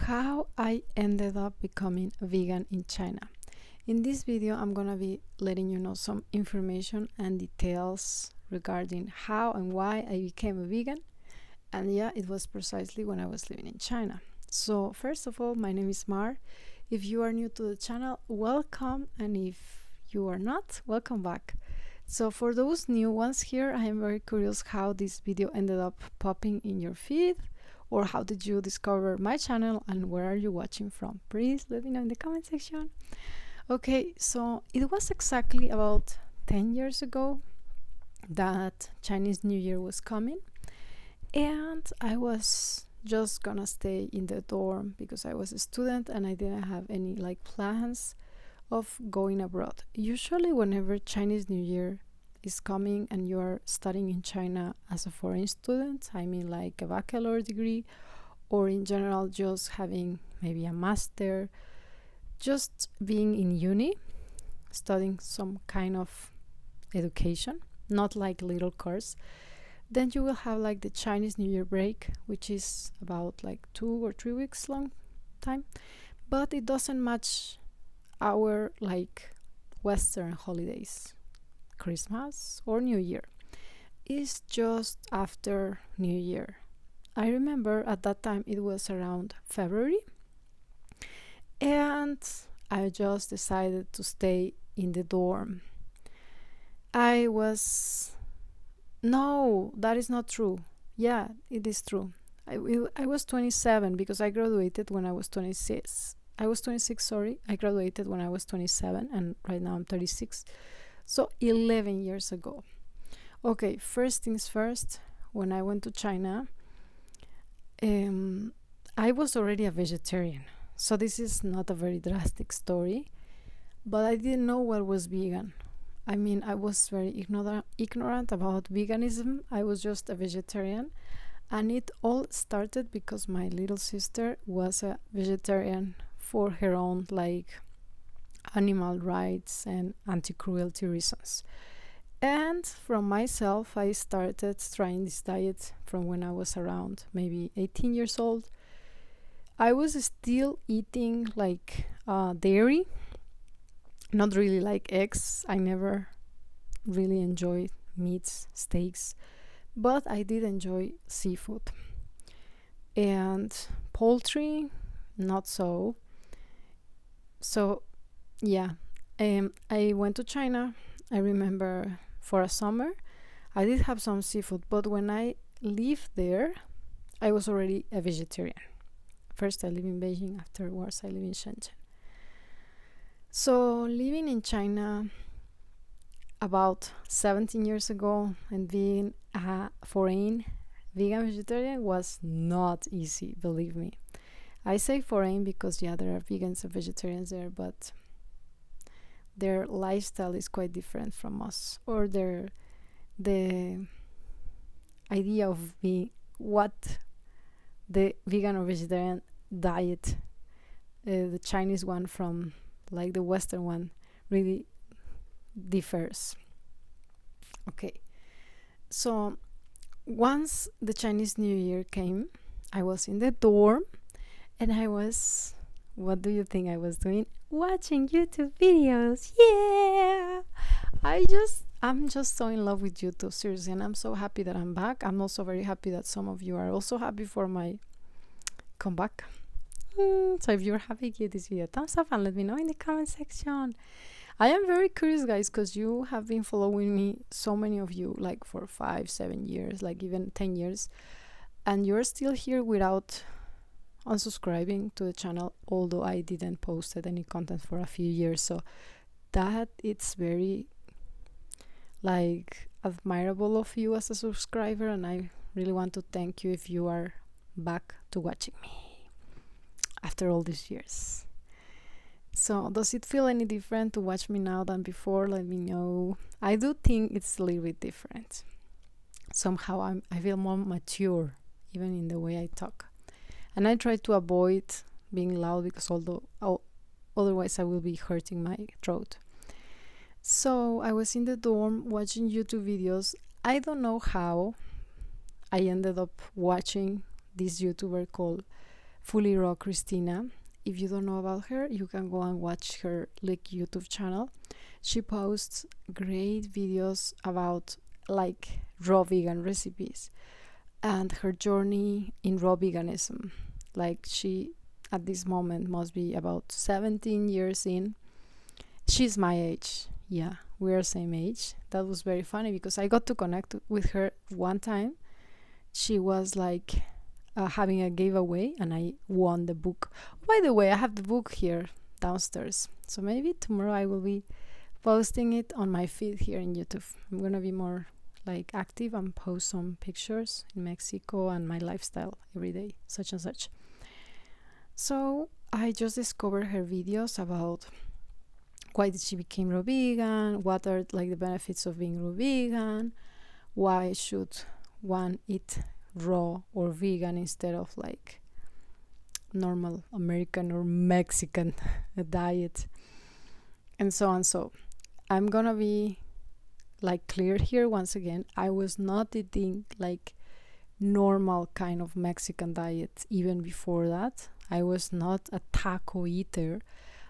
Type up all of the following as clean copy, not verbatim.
how I ended up becoming a vegan in China. In this video, I'm gonna be letting you know some information and details regarding how and why I became a vegan. And yeah, it was precisely when I was living in China. So first of all, my name is Mar. If you are new to the channel, welcome, and if you are not, welcome back. So for those new ones here, I am very curious how this video ended up popping in your feed, or how did you discover my channel and where are you watching from? Please let me know in the comment section. Okay, so it was exactly about 10 years ago that Chinese New Year was coming, and I was just gonna stay in the dorm because I was a student and I didn't have any plans of going abroad. Usually whenever Chinese New Year is coming and you are studying in China as a foreign student, I mean like a bachelor degree, or in general just having maybe a master, just being in uni, studying some kind of education, not like little course, then you will have like the Chinese New Year break, which is about 2 or 3 weeks long time, but it doesn't match our Western holidays, Christmas or New Year. It's just after New Year. I remember at that time it was around February, and I just decided to stay in the dorm. No, that is not true. Yeah, it is true. I was 27 because I graduated when I was 26. I was 26, sorry. I graduated when I was 27 and right now I'm 36. So 11 years ago. Okay, first things first, when I went to China, I was already a vegetarian. So this is not a very drastic story, but I didn't know what was vegan. I mean, I was very ignorant about veganism. I was just a vegetarian, and it all started because my little sister was a vegetarian for her own animal rights and anti-cruelty reasons. And from myself, I started trying this diet from when I was around maybe 18 years old. I was still eating dairy, not really like eggs. I never really enjoyed meats, steaks, but I did enjoy seafood. And poultry, not so. So yeah, I went to China. I remember for a summer I did have some seafood, but when I lived there I was already a vegetarian. First I lived in Beijing, afterwards I lived in Shenzhen. So living in China about 17 years ago and being a foreign vegan vegetarian was not easy, believe me. I say foreign because there are vegans and vegetarians there, but their lifestyle is quite different from us, or the idea of being what the vegan or vegetarian diet, the Chinese one from the Western one, really differs. Okay, so once the Chinese New Year came, I was in the dorm and I was, what do you think I was doing? Watching YouTube videos. Yeah, I'm just so in love with YouTube, seriously, and I'm so happy that I'm back. I'm also very happy that some of you are also happy for my comeback. So if you're happy, give this video a thumbs up and let me know in the comment section. I am very curious, guys, because you have been following me, so many of you, for 5-7 years, even 10 years, and you're still here without unsubscribing to the channel, although I didn't post any content for a few years. So that it's very admirable of you as a subscriber, and I really want to thank you if you are back to watching me after all these years. So does it feel any different to watch me now than before? Let me know. I do think it's a little bit different. Somehow I feel more mature, even in the way I talk. And I try to avoid being loud because otherwise I will be hurting my throat. So I was in the dorm watching YouTube videos. I don't know how I ended up watching this YouTuber called Fully Raw Christina. If you don't know about her, you can go and watch her like YouTube channel. She posts great videos about like raw vegan recipes and her journey in raw veganism. Like she at this moment must be about 17 years in. She's my age. Yeah, we're same age. That was very funny because I got to connect with her one time. She was like having a giveaway and I won the book. By the way, I have the book here downstairs, so maybe tomorrow I will be posting it on my feed here in YouTube. I'm gonna be more like active and post some pictures in Mexico and my lifestyle every day, such and such. So I just discovered her videos about why did she become raw vegan, what are like the benefits of being raw vegan, why should one eat raw or vegan instead of like normal American or Mexican diet, and so on. So I'm gonna be like clear here once again. I was not eating like normal kind of Mexican diet even before that. I was not a taco eater.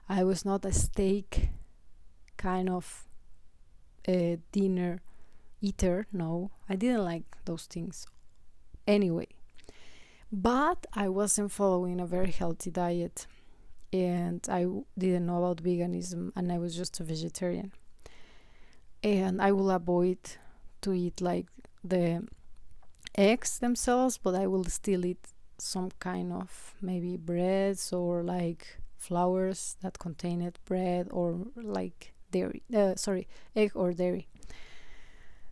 I was not a steak kind of dinner eater. No, I didn't like those things anyway. But I wasn't following a very healthy diet and I didn't know about veganism and I was just a vegetarian. And I will avoid to eat like the eggs themselves, but I will still eat some kind of maybe breads or like flours that contain bread or like dairy, egg or dairy.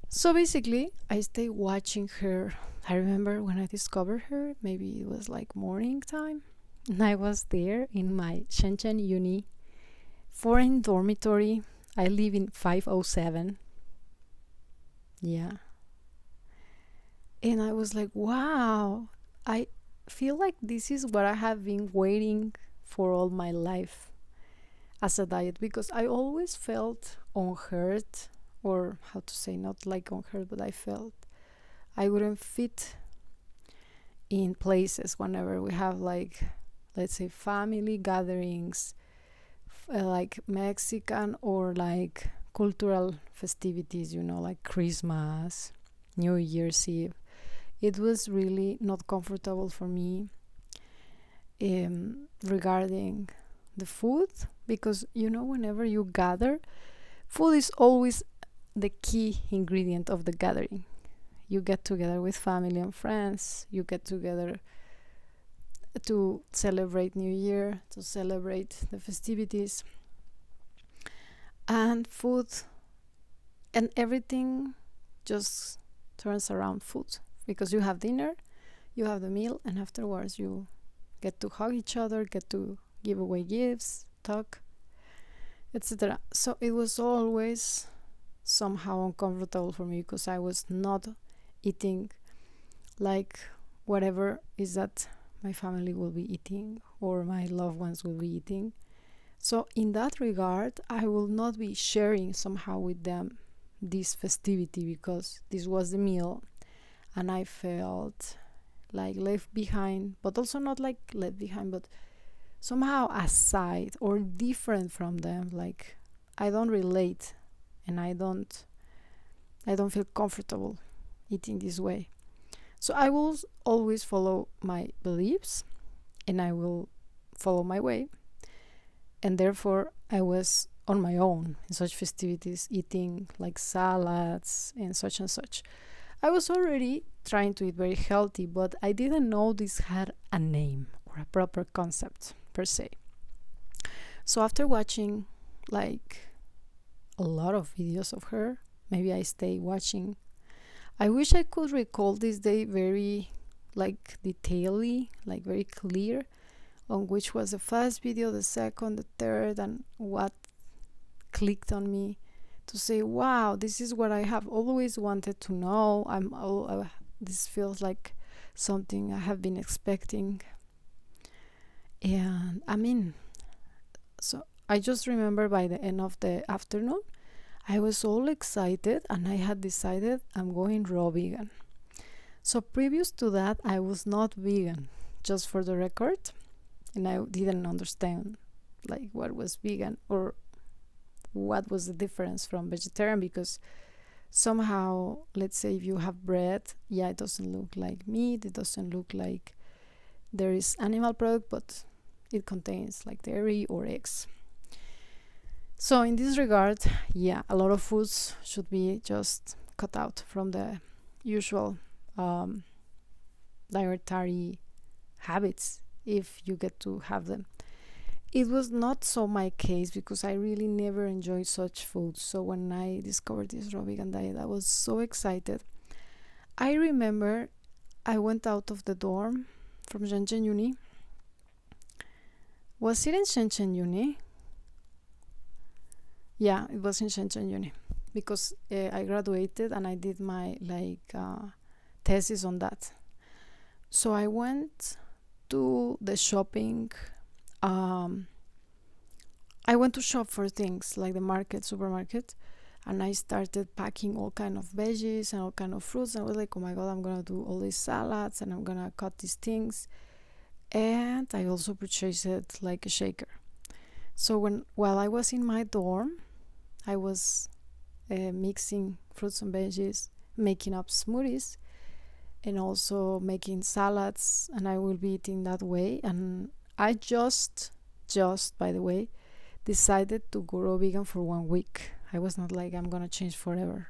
So basically I stayed watching her. I remember when I discovered her, maybe it was like morning time, and I was there in my Shenzhen Uni foreign dormitory. I live in 507. Yeah. And I was like, wow, I feel like this is what I have been waiting for all my life as a diet, because I always felt unheard, or how to say, not like unheard, but I felt I wouldn't fit in places whenever we have like, let's say, family gatherings, like Mexican or like cultural festivities, like Christmas, New Year's Eve. It was really not comfortable for me regarding the food, because whenever you gather, food is always the key ingredient of the gathering. You get together with family and friends, you get together to celebrate New Year, to celebrate the festivities, and food and everything just turns around food, because you have dinner, you have the meal, and afterwards you get to hug each other, get to give away gifts, talk, etc. So it was always somehow uncomfortable for me, because I was not eating like whatever is that my family will be eating or my loved ones will be eating. So in that regard, I will not be sharing somehow with them this festivity, because this was the meal and I felt like left behind, but also not like left behind, but somehow aside or different from them. Like I don't relate and I don't feel comfortable eating this way. So I will always follow my beliefs and I will follow my way. And therefore I was on my own in such festivities, eating like salads and such and such. I was already trying to eat very healthy, but I didn't know this had a name or a proper concept per se. So after watching like a lot of videos of her, maybe I stay watching. I wish I could recall this day very like detailedly, like very clear, on which was the first video, the second, the third, and what clicked on me to say, wow, this is what I have always wanted to know. This feels like something I have been expecting. And so I just remember by the end of the afternoon, I was all excited and I had decided I'm going raw vegan. So previous to that, I was not vegan, just for the record. and I didn't understand like what was vegan or what was the difference from vegetarian, because somehow, let's say if you have bread, yeah, it doesn't look like meat, it doesn't look like there is animal product, but it contains like dairy or eggs. So in this regard, yeah, a lot of foods should be just cut out from the usual dietary habits if you get to have them. It was not so my case because I really never enjoyed such foods. So when I discovered this raw vegan diet, I was so excited. I remember I went out of the dorm from Shenzhen Uni. Was it in Shenzhen Uni? Yeah, it was in Shenzhen Uni because I graduated and I did my thesis on that. So I went to the shopping. I went to shop for things like the supermarket, and I started packing all kind of veggies and all kind of fruits. And I was like, oh my god, I'm gonna do all these salads and I'm gonna cut these things. And I also purchased like a shaker. So while I was in my dorm, I was mixing fruits and veggies, making up smoothies, and also making salads, and I will be eating that way. And I just by the way, decided to go raw vegan for 1 week. I was not like I'm gonna change forever.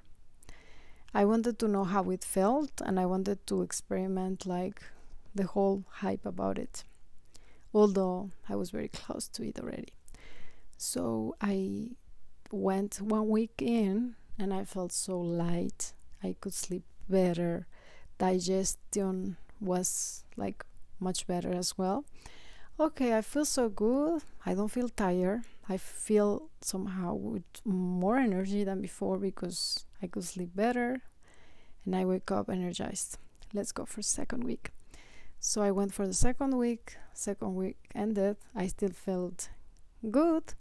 I wanted to know how it felt, and I wanted to experiment like the whole hype about it, although I was very close to it already. So I went 1 week in and I felt so light. I could sleep better. Digestion was like much better as well. Okay, I feel so good. I don't feel tired. I feel somehow with more energy than before because I could sleep better and I wake up energized. Let's go for second week. So I went for the second week. Second week ended. I still felt good,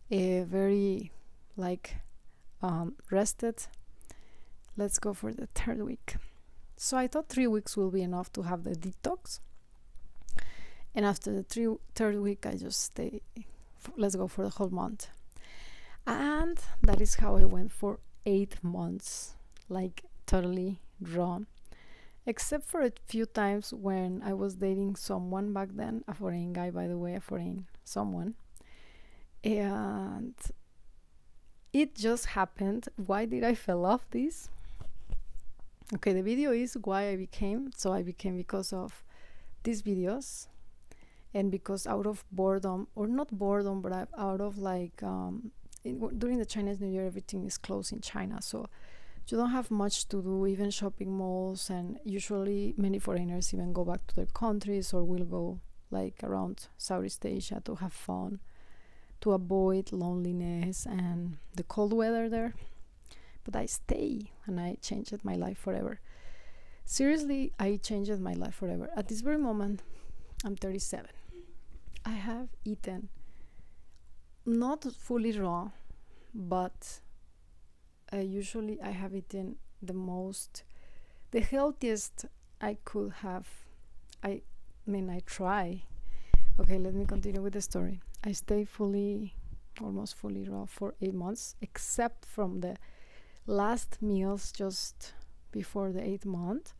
very rested. Let's go for the third week. So I thought 3 weeks will be enough to have the detox. And after the third week, I just stay. Let's go for the whole month. And that is how I went for 8 months, like totally raw. Except for a few times when I was dating someone back then, a foreign guy, by the way, a foreign someone. And it just happened. Why did I fell off this? Okay, the video is why I became. So I became because of these videos. And because out of boredom, or not boredom, but out of during the Chinese New Year, everything is closed in China. So you don't have much to do, even shopping malls. And usually many foreigners even go back to their countries or will go like around Southeast Asia to have fun, to avoid loneliness and the cold weather there. But I stay and I changed my life forever. Seriously, I changed my life forever. At this very moment, I'm 37. I have eaten not fully raw, but usually I have eaten the healthiest I could have. I try. Okay, let me continue with the story. I stay almost fully raw for 8 months, except from the last meals just before the 8th month.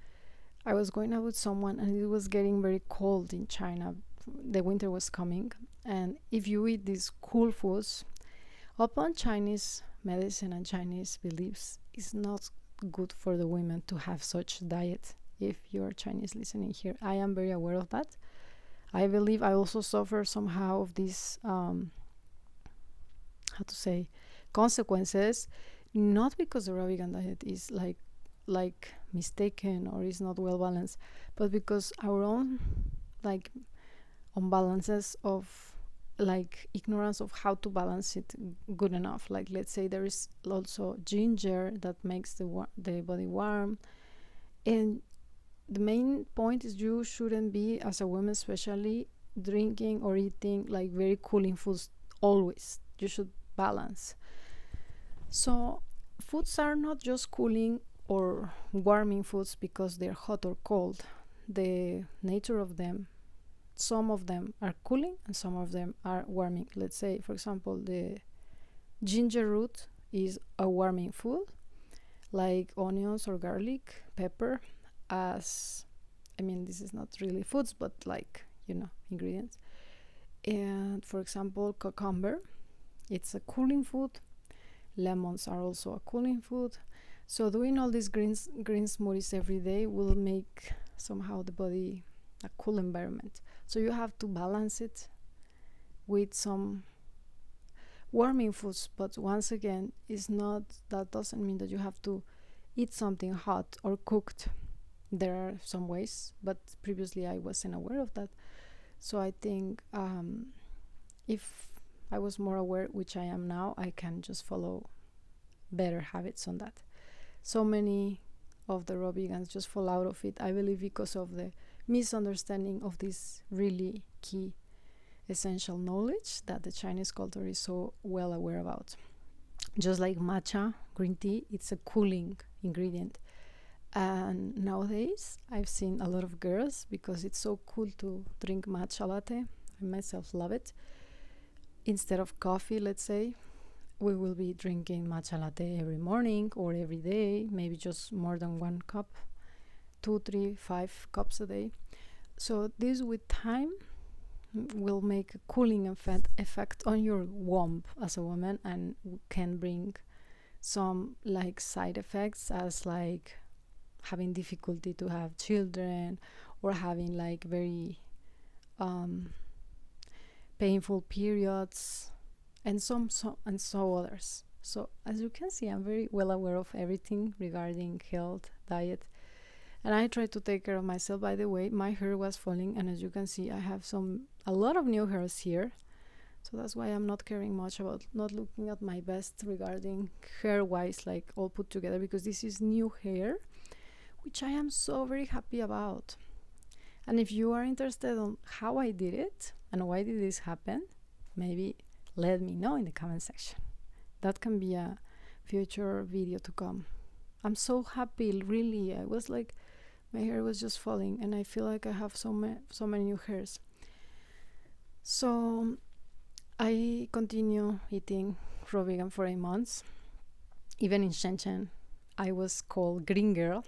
I was going out with someone and it was getting very cold in China. The winter was coming, and if you eat these cool foods, upon Chinese medicine and Chinese beliefs, it's not good for the women to have such diet. If you're Chinese listening here, I am very aware of that. I believe I also suffer somehow of these consequences, not because the raw vegan diet is like mistaken or is not well balanced, but because our own imbalances of ignorance of how to balance it good enough. Like, let's say there is also ginger that makes the body warm, and the main point is you shouldn't be, as a woman especially, drinking or eating like very cooling foods always. You should balance. So foods are not just cooling or warming foods because they're hot or cold. The nature of them some of them are cooling and some of them are warming. Let's say, for example, the ginger root is a warming food, like onions or garlic, pepper, as this is not really foods, but like, ingredients. And for example, cucumber, it's a cooling food. Lemons are also a cooling food. So doing all these green smoothies every day will make somehow the body a cool environment. So you have to balance it with some warming foods, but once again, that doesn't mean that you have to eat something hot or cooked. There are some ways, but previously I wasn't aware of that. So I think if I was more aware, which I am now, I can just follow better habits on that. So many of the raw vegans just fall out of it, I believe, because of the misunderstanding of this really key essential knowledge that the Chinese culture is so well aware about. Just like matcha, green tea, it's a cooling ingredient. And nowadays, I've seen a lot of girls, because it's so cool to drink matcha latte. I myself love it. Instead of coffee, let's say, we will be drinking matcha latte every morning or every day, maybe just more than 1 cup, 2, 3, 5 cups a day. So this, with time, will make a cooling effect on your womb as a woman, and can bring some like side effects, as like having difficulty to have children, or having like very painful periods, and so others. So as you can see, I'm very well aware of everything regarding health, diet, and I try to take care of myself. By the way, my hair was falling, and as you can see, I have a lot of new hairs here. So that's why I'm not caring much about not looking at my best regarding hair wise, like all put together, because this is new hair, which I am so very happy about. And if you are interested on how I did it and why did this happen, maybe let me know in the comment section. That can be a future video to come. I'm so happy, really. I was like, my hair was just falling, and I feel like I have so many new hairs. So I continue eating raw vegan for 8 months. Even in Shenzhen, I was called Green Girl.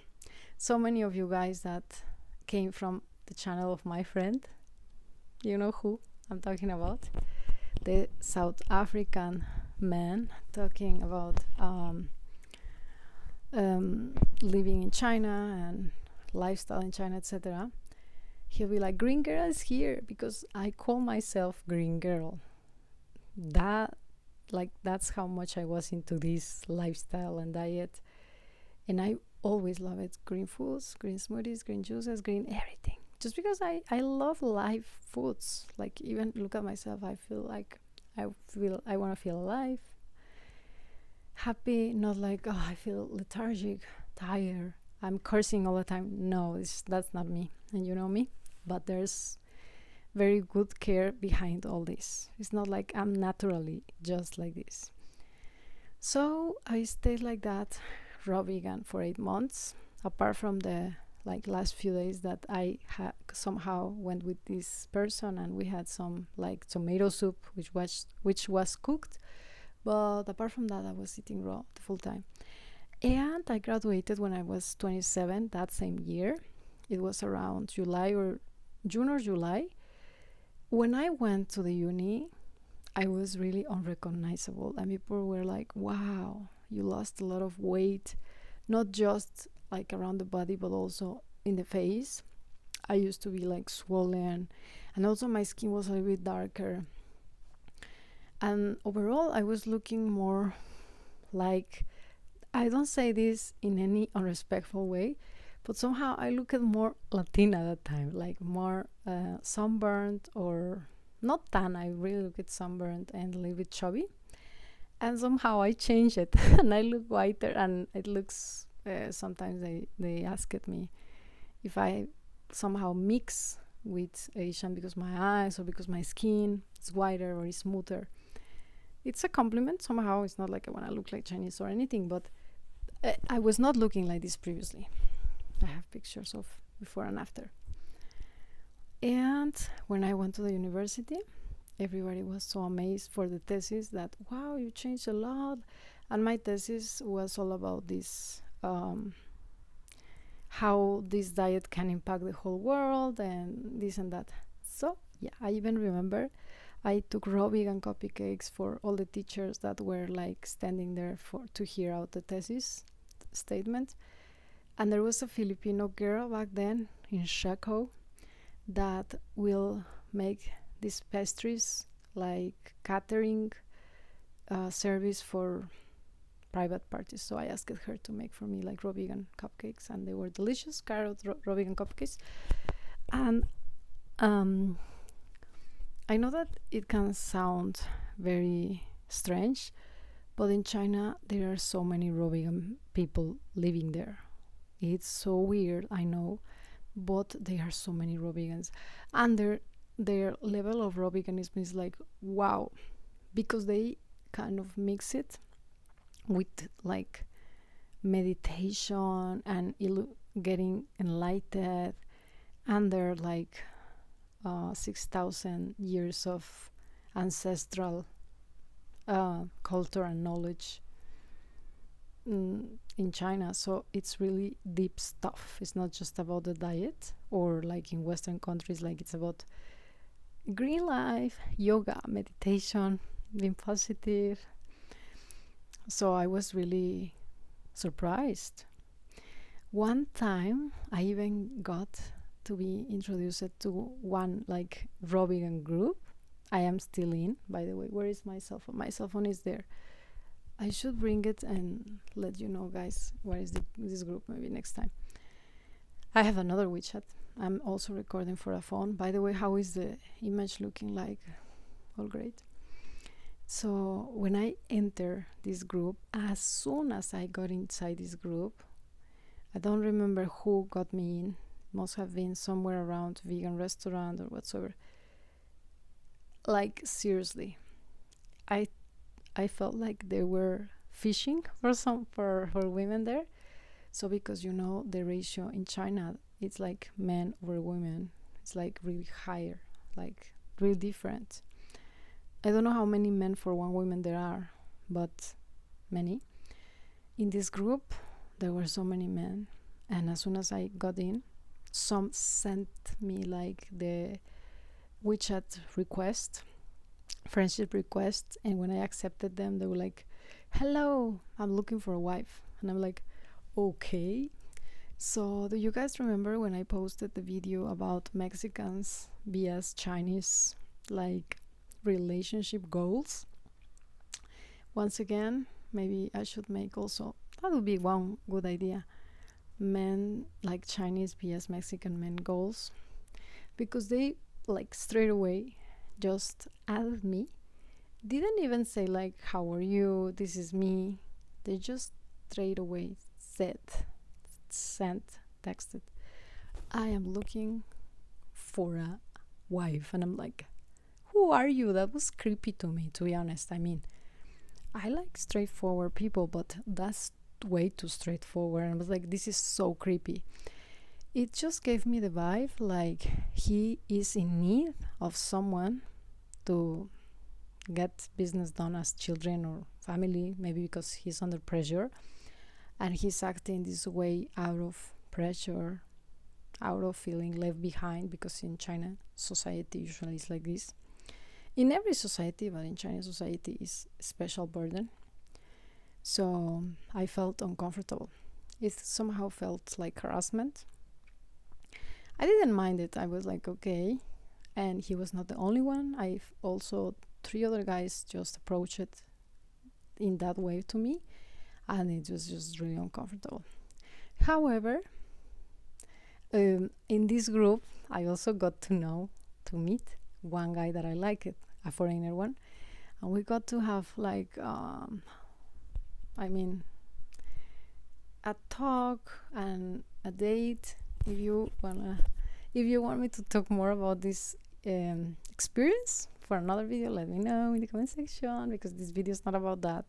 So many of you guys that came from the channel of my friend, you know who I'm talking about, the South African man talking about living in China and lifestyle in China, etc. He'll be like, Green Girl is here, because I call myself Green Girl. That's how much I was into this lifestyle and diet, and I always love it. Green foods, green smoothies, green juices, green everything, just because I love live foods. Like, even look at myself, I feel like I want to feel alive, happy, not like, oh, I feel lethargic, tired, I'm cursing all the time. No, that's not me, and you know me. But there's very good care behind all this. It's not like I'm naturally just like this. So I stayed like that, raw vegan, for 8 months, apart from the last few days that I somehow went with this person, and we had some like tomato soup, which was cooked. But apart from that, I was eating raw the full time. And I graduated when I was 27 that same year. It was around June or July. When I went to the uni, I was really unrecognizable, and people were like, wow, you lost a lot of weight, not just like around the body, but also in the face. I used to be like swollen, and also my skin was a little bit darker. And overall, I was looking more like, I don't say this in any unrespectful way, but somehow I looked more Latina at that time, like more sunburned, or not tan. I really looked sunburned and a little bit chubby. And somehow I changed it and I look whiter, and it looks, sometimes they asked me if I somehow mix with Asian because my eyes or because my skin is whiter or is smoother. It's a compliment somehow. It's not like I want to look like Chinese or anything, but I was not looking like this previously. I have pictures of before and after. And when I went to the university, everybody was so amazed for the thesis that, wow, you changed a lot. And my thesis was all about this, how this diet can impact the whole world and this and that. So yeah, I even remember I took raw vegan cupcakes for all the teachers that were like standing there for to hear out the thesis statement. And there was a Filipino girl back then in Shaco that will make these pastries, like catering service for private parties. So I asked her to make for me like raw vegan cupcakes, and they were delicious carrot raw vegan cupcakes. And I know that it can sound very strange, but in China there are so many raw vegan people living there. It's so weird, I know, but there are so many raw vegans, and their level of raw veganism is like wow, because they kind of mix it with like meditation and getting enlightened, and they're like 6,000 years of ancestral culture and knowledge in China. So it's really deep stuff. It's not just about the diet, or like in Western countries, like it's about green life, yoga, meditation, being positive. So I was really surprised. One time I even got to be introduced to one like raw vegan group. I am still in, by the way. Where is my cell phone? My cell phone is there. I should bring it and let you know, guys, what is this group maybe next time. I have another WeChat. I'm also recording for a phone. By the way, how is the image looking like? All great. So when I enter this group, as soon as I got inside this group, I don't remember who got me in. Must have been somewhere around vegan restaurant or whatsoever. Like seriously, I felt like they were fishing for women there. So because you know the ratio in China, it's like men over women. It's like really higher, like really different. I don't know how many men for one woman there are, but many. In this group, there were so many men, and as soon as I got in, some sent me like the WeChat request, friendship request, and when I accepted them, they were like, "Hello, I'm looking for a wife," and I'm like, "Okay." So do you guys remember when I posted the video about Mexicans vs Chinese like relationship goals? Once again, maybe I should make also, that would be one good idea, men like Chinese vs Mexican men goals, because they like straight away just added me, didn't even say like how are you, this is me. They just straight away sent, texted, I am looking for a wife. And I'm like, who are you? That was creepy to me, to be honest. I mean, I like straightforward people, but that's way too straightforward. And I was like, this is so creepy. It just gave me the vibe like he is in need of someone to get business done as children or family, maybe because he's under pressure, and he's acting this way out of pressure, out of feeling left behind, because in China society usually is like this. In every society, but in Chinese society is a special burden. So I felt uncomfortable. It somehow felt like harassment. I didn't mind it. I was like, okay. And he was not the only one. I've also 3 other guys just approached it in that way to me, and it was just really uncomfortable. However, in this group, I also got to meet one guy that I liked, a foreigner one, and we got to have like a talk and a date. If you want me to talk more about this experience for another video, let me know in the comment section, because this video is not about that.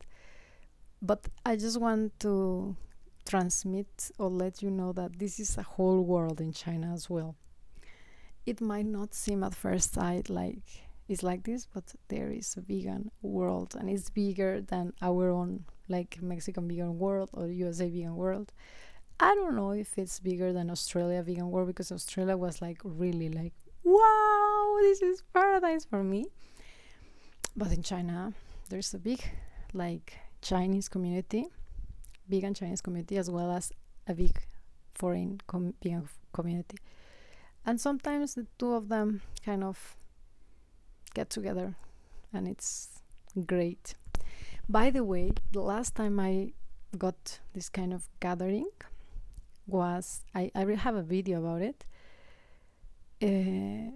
But I just want to transmit or let you know that this is a whole world in China as well. it might not seem at first sight like it's like this, but there is a vegan world, and it's bigger than our own like Mexican vegan world or USA vegan world. I don't know if it's bigger than Australia vegan world, because Australia was like really like, wow, this is paradise for me. But in China, there's a big like Chinese community, vegan Chinese community, as well as a big foreign vegan community. And sometimes the two of them kind of get together, and it's great. By the way, the last time I got this kind of gathering was, I have a video about it.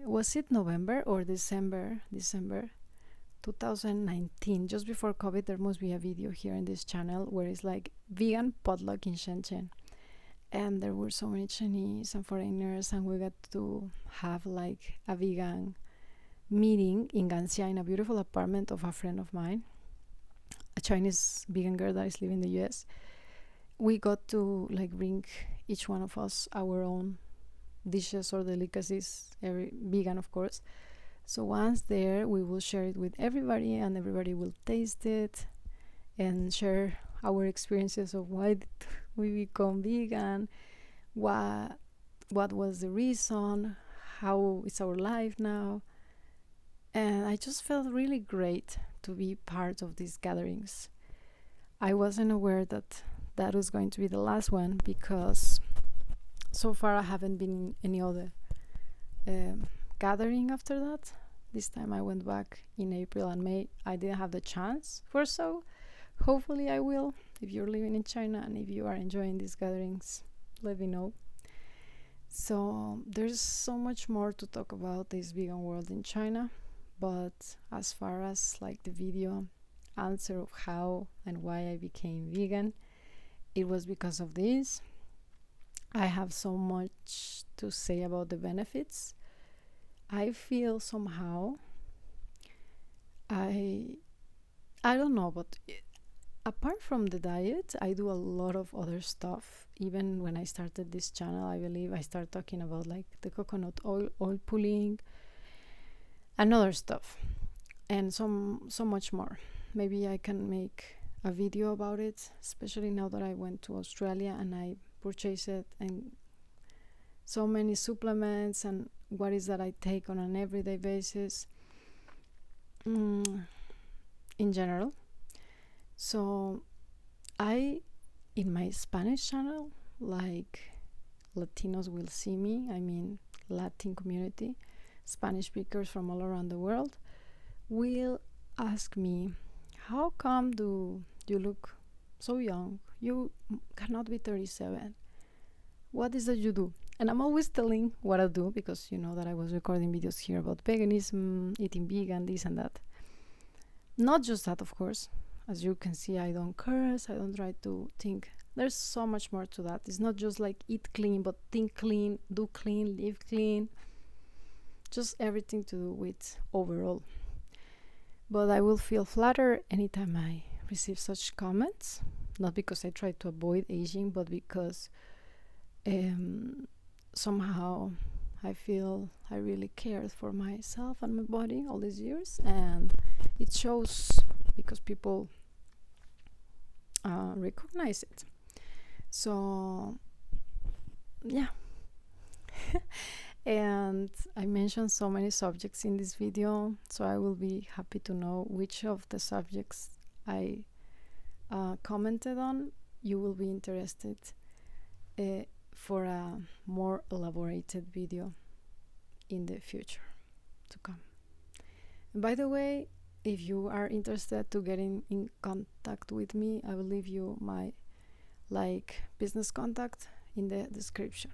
Was it November or December 2019, just before COVID? There must be a video here in this channel where it's like vegan potluck in Shenzhen, and there were so many Chinese and foreigners, and we got to have like a vegan meeting in Ganxia in a beautiful apartment of a friend of mine, a Chinese vegan girl that is living in the US. We got to like bring each one of us our own dishes or delicacies, every vegan of course. So once there, we will share it with everybody, and everybody will taste it and share our experiences of why did we become vegan, what was the reason, how is our life now. And I just felt really great to be part of these gatherings. I wasn't aware that that was going to be the last one, because so far I haven't been in any other gathering after that. This time I went back in April and May. I didn't have the chance for so. Hopefully I will. If you're living in China and if you are enjoying these gatherings, let me know. So there's so much more to talk about this vegan world in China, but as far as like the video answer of how and why I became vegan, it was because of this. I have so much to say about the benefits. I feel somehow I don't know, but apart from the diet, I do a lot of other stuff. Even when I started this channel, I believe I started talking about like the coconut oil pulling and other stuff, and so much more. Maybe I can make a video about it, especially now that I went to Australia and I purchased it, and so many supplements, and what is that I take on an everyday basis in general. So I, in my Spanish channel, like Latinos will see me, I mean Latin community, Spanish speakers from all around the world will ask me, how come do you look so young? You cannot be 37. What is that you do? And I'm always telling what I do, because you know that I was recording videos here about veganism, eating vegan, this and that. Not just that, of course. As you can see, I don't curse, I don't try to think. There's so much more to that. It's not just like eat clean, but think clean, do clean, live clean. Just everything to do with overall. But I will feel flattered anytime I receive such comments. Not because I try to avoid aging, but because somehow I feel I really cared for myself and my body all these years, and it shows because people recognize it. So yeah. And I mentioned so many subjects in this video, so I will be happy to know which of the subjects I commented on you will be interested for a more elaborated video in the future to come. And by the way, if you are interested to get in contact with me, I will leave you my business contact in the description.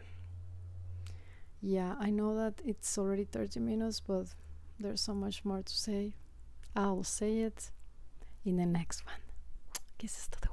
Yeah, I know that it's already 30 minutes, but there's so much more to say. I'll say it in the next one. Kisses to the